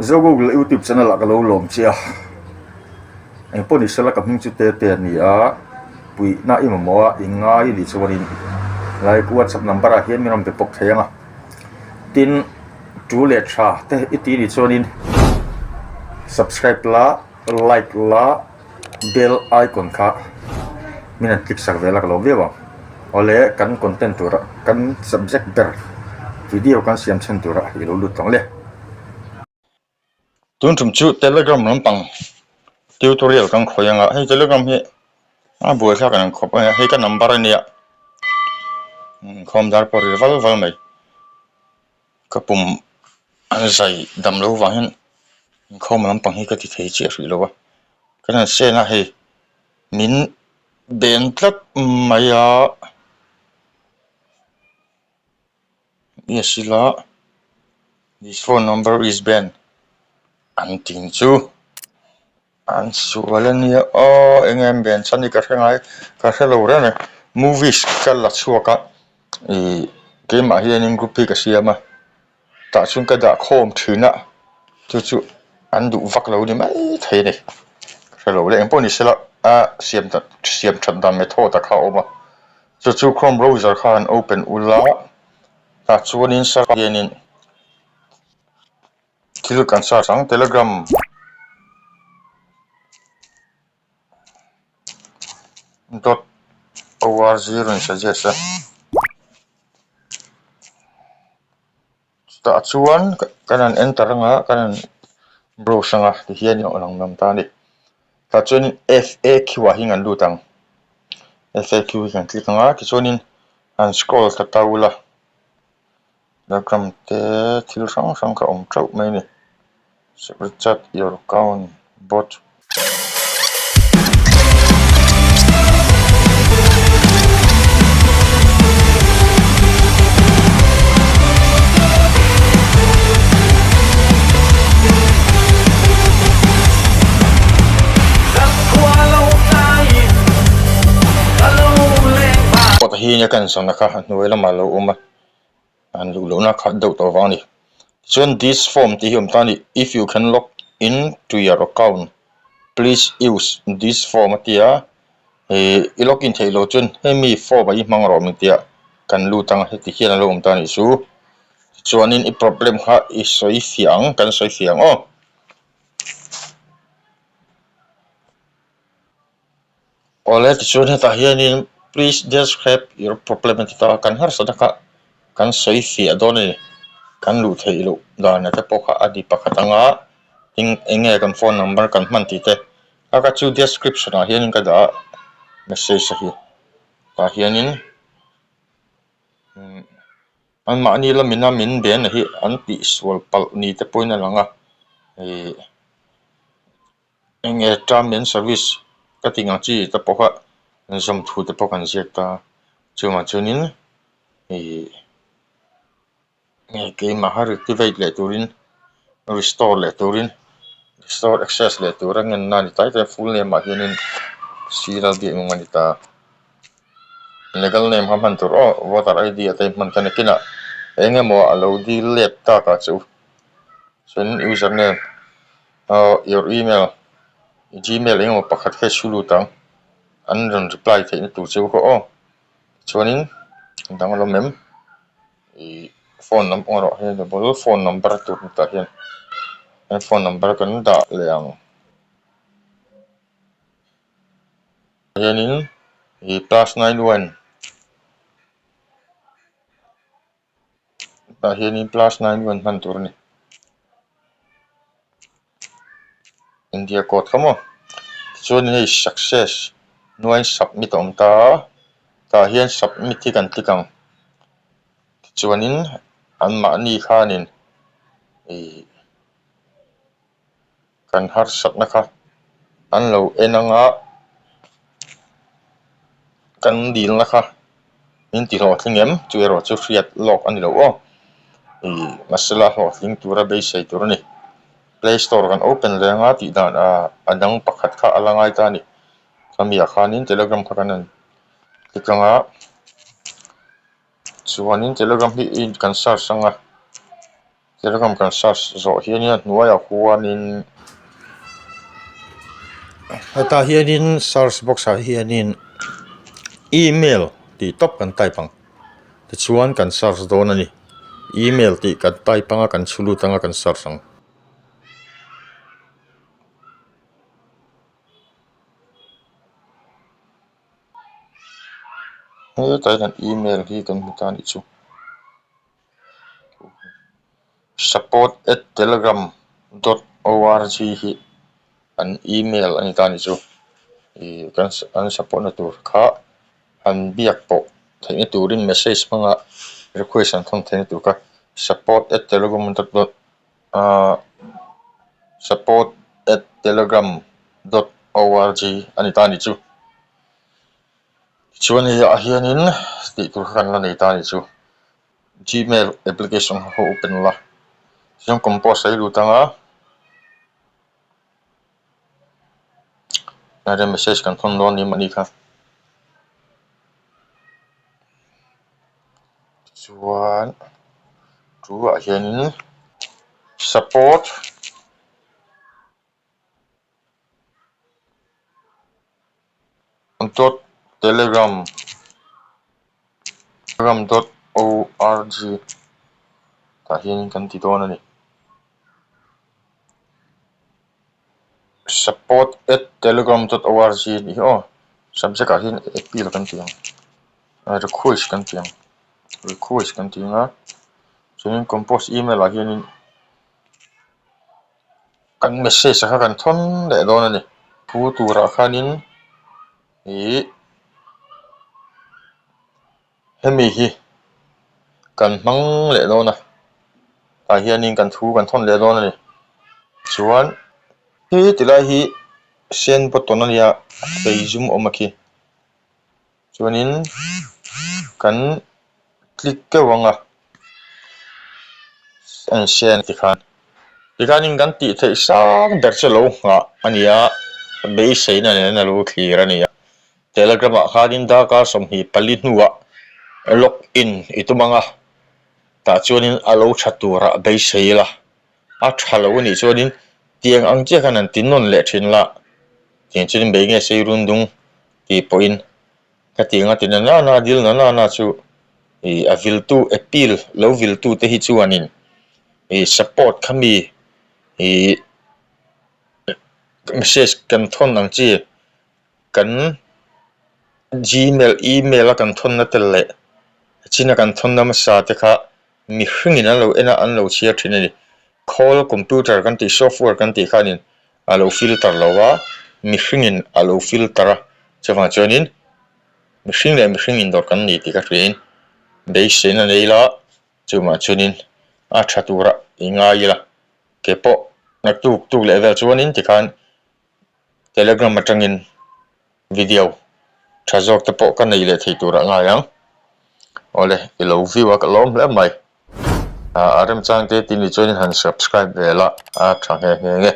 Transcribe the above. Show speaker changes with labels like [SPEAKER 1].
[SPEAKER 1] Zogo YouTube channel la kalo lom chia en poni sala ka hming chu te ni a pui na ima moa ingai li chuanin like WhatsApp number a hian miram pe pok thayanga tin tu le tha te iti li chuanin subscribe la like la bell icon kha mina click sak vela kalo vewa ole kan content tura kan subject ber video kan siam chen tura hi lo lut tong le tun tum chu Telegram lampang tutorial kan khoyanga hei Telegram hi a buai kha kan khop hei ka number ania khom dar por val mai kapum an zai dam lo wa hin khom lampang hi ka ti thei chi ri lo wa kan se na hei min ben tlat maya yesila this phone number is ben anting chu an sualania o engem ben chani ka hrengai ka hello rene movies kala chuaka e game a hian in group ka siama ta chung ka da khom thina chu an du vak lo ni mai thei ni hello le emponi sela a siam that dan method ta kha oma chu Chrome browser khan open ula ta chuanin sa hianin thil kan sa sang Telegram .org ron suggest ta chuan kanan enter nga kanan browser nga ti hian yo lang nam ta ni ta chuan FAQ a hingan lu tang FAQ kan click nga ki chuanin an scroll ta taula Telegram te thil sang ka om trau mai ni secret chat your account bot hi nya kan sang na kha nuela malo uma an lu lo na kha do to wani chuan this form ti hiam tani if you can log in to your account please use this form atia e login thailo chun hemi form ai mang ro mi tia kan lu tang he ti hian lo um tani chu chuanin I problem kha I soi fiang kan soi fiang o ole ti chuan heta hianin please describe your problem ta kan har sadaka kan soi fi adoni kan lu theilo dan ta pokha adi pakhatanga ting enge kan phone number kan man ti te aka chu description a hianin ka da message hi ta hianin an ma ni la mina min ben hi an pi swal pal ni te poina langa enge term and service ka tinga chi ta pokha zam thu te pokan jekta chuma chunin ke mahar activate le turin restore le turin restore access le turan ngan nani tai te full name ma hianin serial bi ngani ta legal name man tur o voter id ate man kan kina enge mo allow di let ta ka chu sen username your email gmail enge pakhat he sulu tang an ron reply the tu chu ko o chuanin dang lo mem phone number he the phone number tu ta hian phone number kan da leang hianin +91 ta hianin +91 man tur ni India code kamo chuan hei success nuai submit om ta hian submit hi kan tikang chuanin an ma ni khanin kan har sakna kha an lo enanga kan dil na kha in ti lo thlingem chuero chu hriat log ani lo o masala ho thling tura be sei tur ni Play Store kan open lenga ti dan adang pakhat kha alangai ta ni samia khanin Telegram kha kanan tikanga chuanin Telegram hi in kan search sanga Telegram kan search zo hianin nuaya huanin heta hianin search box a hianin email ti top kan taipang ti chuan kan search don ani email ti kan taipanga kan chulutanga kan search ang tai kan email hi kan mutani chu support@telegram.org hi an email ani tani chu kan an support na tur kha an biak po thei turin message manga request an thon thei tur ka support@telegram.org ani tani chu chuan hi a hianin ti tur kan la nei tani chu Gmail application ho open la siam compose ai lutanga na message kan thon don ni mani kha chuan chu a hianin support telegram.org ta hianin kan ti don ani support@telegram.org ni subject a hin appeal kan tiang request kan tiang request kan tinga chuan compose email a hianin kan message kha kan thon le don ani pu tura khanin hemi hi kan mang le dona ta hianin kan thu kan thon le don ani chuan hi tilai hi send button ania pei zoom omaki chuanin kan click ke wanga an send tikhanin kan ti thei sang der chelo nga ania bei seina ne na lo thlir ania telegram a khanin da ka som hi pali hnuwa log in itumanga ta chuanin alo thatura bei seila a thalo ni chuanin tiang ang che khanan tinnon le thin la tiang chuanin bei nge sei rundung ti poin ka tinga tinana na dil na chu avil tu appeal lo vil tu te hi chuanin support khami message kan thon ang chi kan Gmail email a kan thon na tel le china kan thon na ma sa te kha mi hringin an lo ena an lo chia thin ani call computer kan ti software kan ti khanin a lo filter lowa mi hringin a lo filtera chawa chuanin mi hringin dor kan ni ti ka hrin bei sen an eila chuma chunin a thatura ingai la kepo na tu level chuanin ti khan telegram atangin video thazok te po kan nei le thei tura nga yang ole ilo view ka lom le mai aram chang te tin ni chuanin han subscribe vela a thang he nge